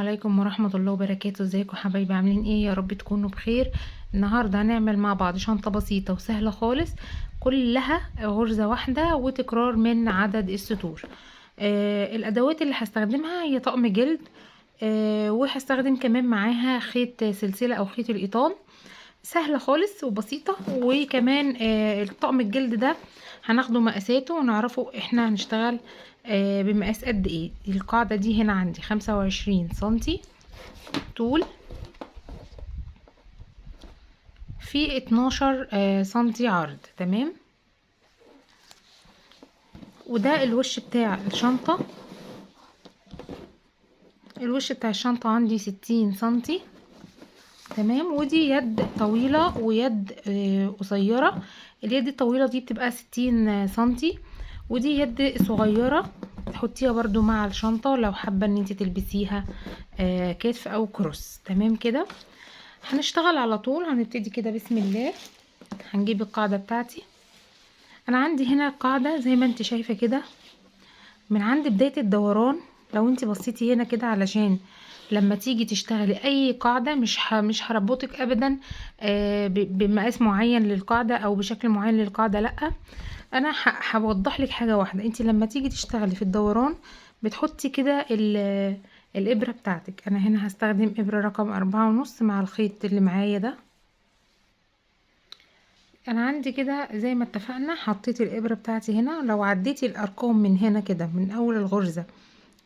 عليكم ورحمة الله وبركاته. ازيكم حبايبي؟ عاملين ايه؟ يا رب تكونوا بخير. النهاردة هنعمل مع بعض شنطة بسيطة وسهلة خالص، كلها غرزة واحدة وتكرار من عدد السطور. الادوات اللي هستخدمها هي طقم جلد، وهستخدم كمان معاها خيط سلسلة او خيط القيطان. سهلة خالص وبسيطة. وكمان الطقم الجلد ده هناخده مقاساته ونعرفه احنا هنشتغل بمقاس قد ايه. القاعدة دي هنا عندي 25 سنتي طول في 12 سنتي عرض. تمام. وده الوش بتاع الشنطة. الوش بتاع الشنطة عندي 60 سنتي. تمام. ودي يد طويلة ويد قصيرة. اليد الطويلة دي بتبقى 60 سنتي، ودي يد صغيرة تحطيها برضو مع الشنطة لو حابة ان انت تلبسيها كتف او كروس. تمام كده. هنشتغل على طول. هنبتدي كده بسم الله. هنجيب القاعدة بتاعتي. انا عندي هنا القاعدة زي ما انت شايفة كده من عند بداية الدوران. لو انت بصيتي هنا كده علشان لما تيجي تشتغلي اي قاعدة مش هربطك ابدا بمقاس معين للقاعدة او بشكل معين للقاعدة. لا، انا هوضح لك حاجة واحدة. انت لما تيجي تشتغلي في الدوران بتحطي كده الابرة بتاعتك. انا هنا هستخدم ابرة رقم 4.5 مع الخيط اللي معايا ده. انا عندي كده زي ما اتفقنا حطيت الابرة بتاعتي هنا. لو عديتي الارقام من هنا كده من اول الغرزة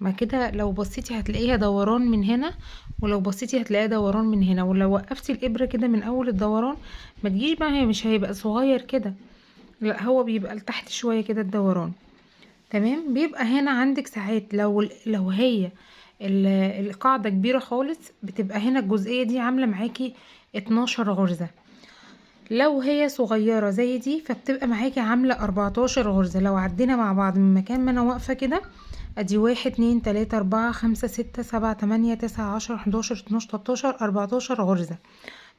ما كده، لو بصيتي هتلاقيها دوران من هنا، ولو بصيتي هتلاقيها دوران من هنا. ولو وقفتي الابرة كده من اول الدوران ما تجيش بقى، هي مش هيبقى صغير كده، لا هو بيبقى لتحت شوية كده الدوران. تمام. بيبقى هنا عندك ساعات لو هي القاعدة كبيرة خالص بتبقى هنا الجزئية دي عاملة معاكي 12 غرزة. لو هي صغيرة زي دي فبتبقى معاكي عاملة 14 غرزة. لو عدينا مع بعض من مكان ما انا واقفة كده، ادي 1 2 3 4 5 6 7 8 9 10 11 12 13 14 غرزة.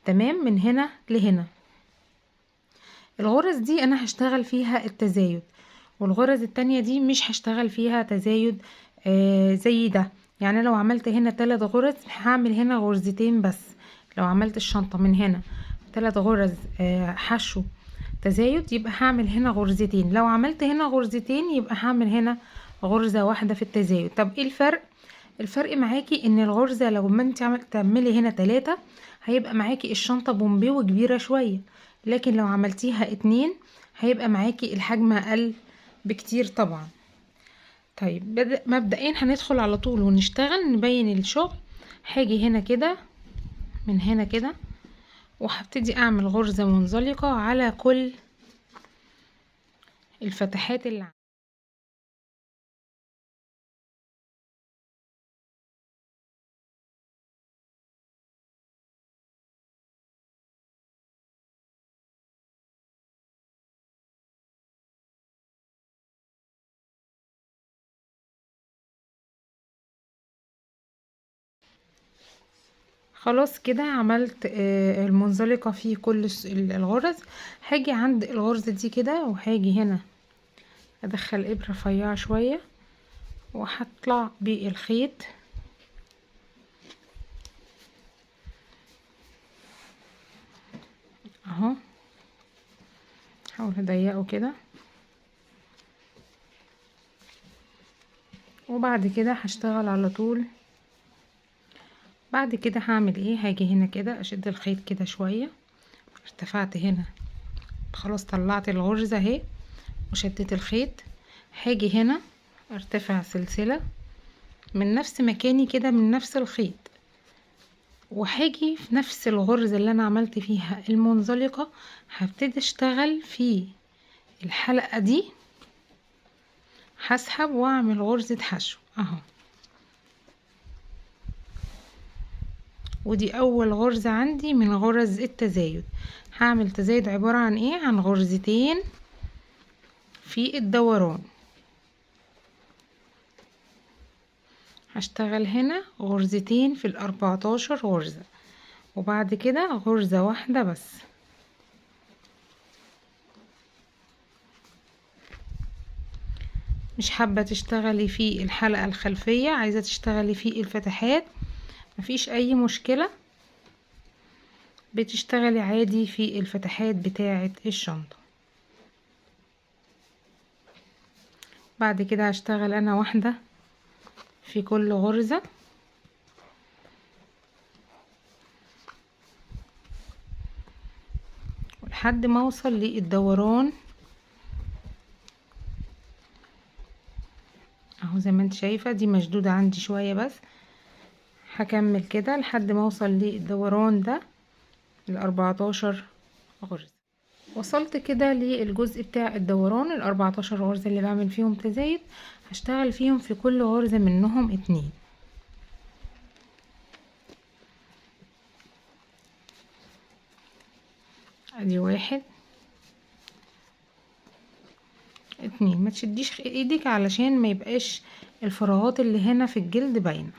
تمام. من هنا لهنا الغرز دي انا هشتغل فيها التزايد، والغرز التانية دي مش هشتغل فيها تزايد زي ده. يعني لو عملت هنا 3 غرز هعمل هنا غرزتين بس. لو عملت الشنطة من هنا 3 غرز حشو تزايد يبقى هعمل هنا غرزتين. لو عملت هنا غرزتين يبقى هعمل هنا غرزة واحدة في التزايد. طب ايه الفرق؟ الفرق معاكي ان الغرزة لو ما انت تعملي هنا 3 هيبقى معاكي الشنطة بومبي وكبيرة شوية، لكن لو عملتيها 2 هيبقى معاكي الحجم اقل بكتير طبعا. طيب مبدئيا هندخل على طول ونشتغل نبين الشغل. هاجي هنا كده من هنا كده وهبتدي اعمل غرزة منزلقة على كل الفتحات اللي عندي. خلاص كده عملت المنزلقة في كل الغرز. هاجي عند الغرزة دي كده وهاجي هنا ادخل ابرة رفيعة شوية وهطلع بالخيط اهو. هحاول اضيقه كده، وبعد كده هشتغل على طول. بعد كده هعمل ايه؟ هاجي هنا كده اشد الخيط كده شوية. ارتفعت هنا خلاص، طلعت الغرزة اهي وشدت الخيط. هاجي هنا ارتفع سلسلة من نفس مكاني كده من نفس الخيط، وهاجي في نفس الغرزة اللي انا عملت فيها المنزلقة هبتدي اشتغل في الحلقة دي. هسحب واعمل غرزة حشو اهو. ودي اول غرزة عندي من غرز التزايد. هعمل تزايد عبارة عن ايه؟ عن غرزتين في الدوران. هشتغل هنا غرزتين في 14 غرزة، وبعد كده غرزة واحدة بس. مش حابة تشتغلي في الحلقة الخلفية، عايزة تشتغلي في الفتحات، مفيش اي مشكلة، بتشتغلي عادي في الفتحات بتاعة الشنطة. بعد كده هشتغل انا واحدة في كل غرزة، لحد ما اوصل للدوران اهو. زي ما انت شايفة دي مشدودة عندي شوية، بس هكمل كده لحد ما اوصل للدوران ده ال14 غرزة. وصلت كده للجزء بتاع الدوران ال14 غرزة اللي بعمل فيهم تزايد، هشتغل فيهم في كل غرزة منهم 2. ادي 1 2. ما تشديش ايدك علشان ما يبقاش الفراغات اللي هنا في الجلد باينه.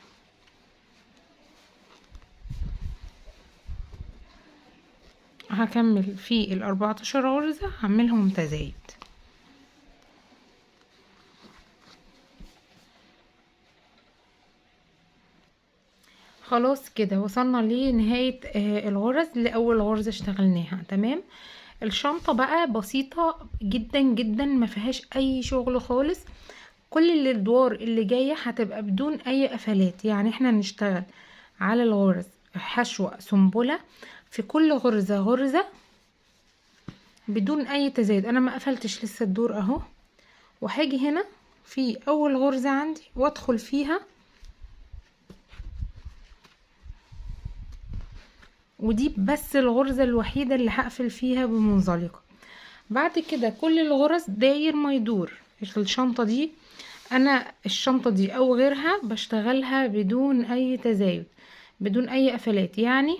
هكمل في ال14 غرزة هعملهم تزايد. خلاص كده وصلنا لنهاية الغرز لأول غرزة اشتغلناها. تمام. الشنطة بقى بسيطة جدا جدا، ما فيهاش اي شغل خالص. كل الادوار اللي جاية هتبقى بدون اي قفلات، يعني احنا نشتغل على الغرز حشوة سنبلة في كل غرزة غرزة بدون اي تزايد. انا ما قفلتش لسه الدور اهو، وهاجي هنا في اول غرزة عندي وادخل فيها، ودي بس الغرزة الوحيدة اللي هقفل فيها بمنزلقة. بعد كده كل الغرز داير ما يدور. الشنطة دي انا الشنطة دي او غيرها بشتغلها بدون اي تزايد بدون اي قفلات، يعني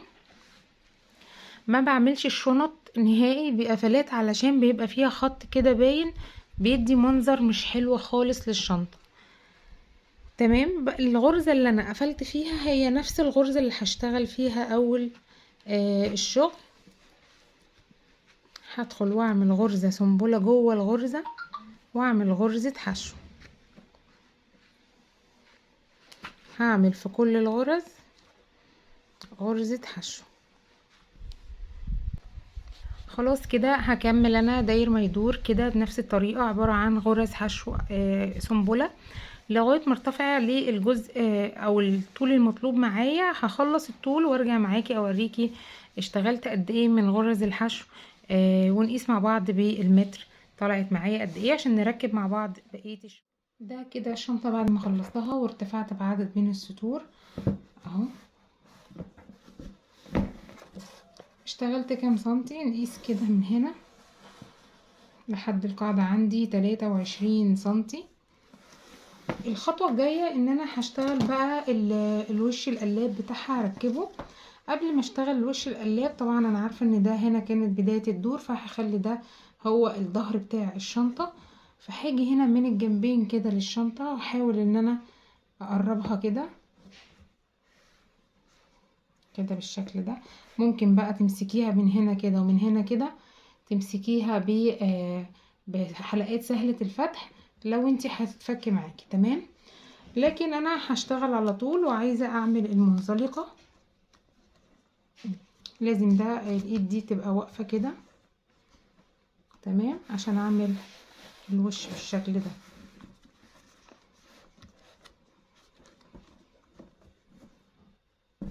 ما بعملش الشنط نهائي بقفلات علشان بيبقى فيها خط كده باين، بيدي منظر مش حلو خالص للشنطة. تمام. الغرزة اللي انا قفلت فيها هي نفس الغرزة اللي هشتغل فيها اول الشغل. هدخل واعمل غرزة سنبلة جوه الغرزة واعمل غرزة حشو. هعمل في كل الغرز غرزة حشو. خلاص كده هكمل انا داير ما يدور كده بنفس الطريقة، عبارة عن غرز حشو سنبلة لغاية ما ارتفع للجزء او الطول المطلوب معايا. هخلص الطول وارجع معاكي اوريكي اشتغلت قد ايه من غرز الحشو، ونقيس مع بعض بالمتر طلعت معايا قد ايه عشان نركب مع بعض بقية ده. كده الشنطة بعد ما خلصتها وارتفعت بعدد من السطور اهو. اشتغلت كام سنتي؟ نقيس كده من هنا لحد القاعدة عندي 23 سنتي. الخطوة الجاية ان انا هشتغل بقى الوش القلاب بتاعها هركبه. قبل ما اشتغل الوش القلاب طبعا انا عارفة ان ده هنا كانت بداية الدور، فهخلي ده هو الظهر بتاع الشنطة. فهاجي هنا من الجنبين كده للشنطة واحاول ان انا اقربها كده كده بالشكل ده. ممكن بقى تمسكيها من هنا كده ومن هنا كده، تمسكيها بحلقات سهلة الفتح لو انتي هتتفك معاكي. تمام. لكن انا هشتغل على طول وعايزة اعمل المنزلقة، لازم ده الايد دي تبقى واقفة كده. تمام. عشان اعمل الوش بالشكل ده.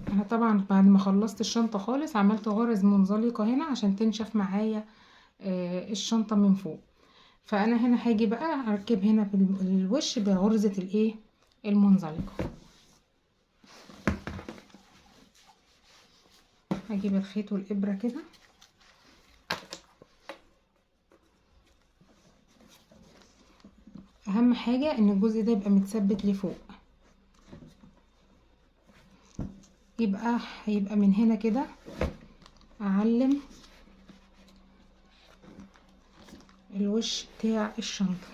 انا طبعا بعد ما خلصت الشنطة خالص عملت غرز منزلقة هنا عشان تنشف معايا الشنطة من فوق. فانا هنا هاجي بقى اركب هنا بالوش بغرزة الايه المنزلقة. هجيب الخيط والابرة كده اهم حاجة ان الجزء ده يبقى متثبت لفوق، هيبقى من هنا كده اعلم الوش بتاع الشنطة.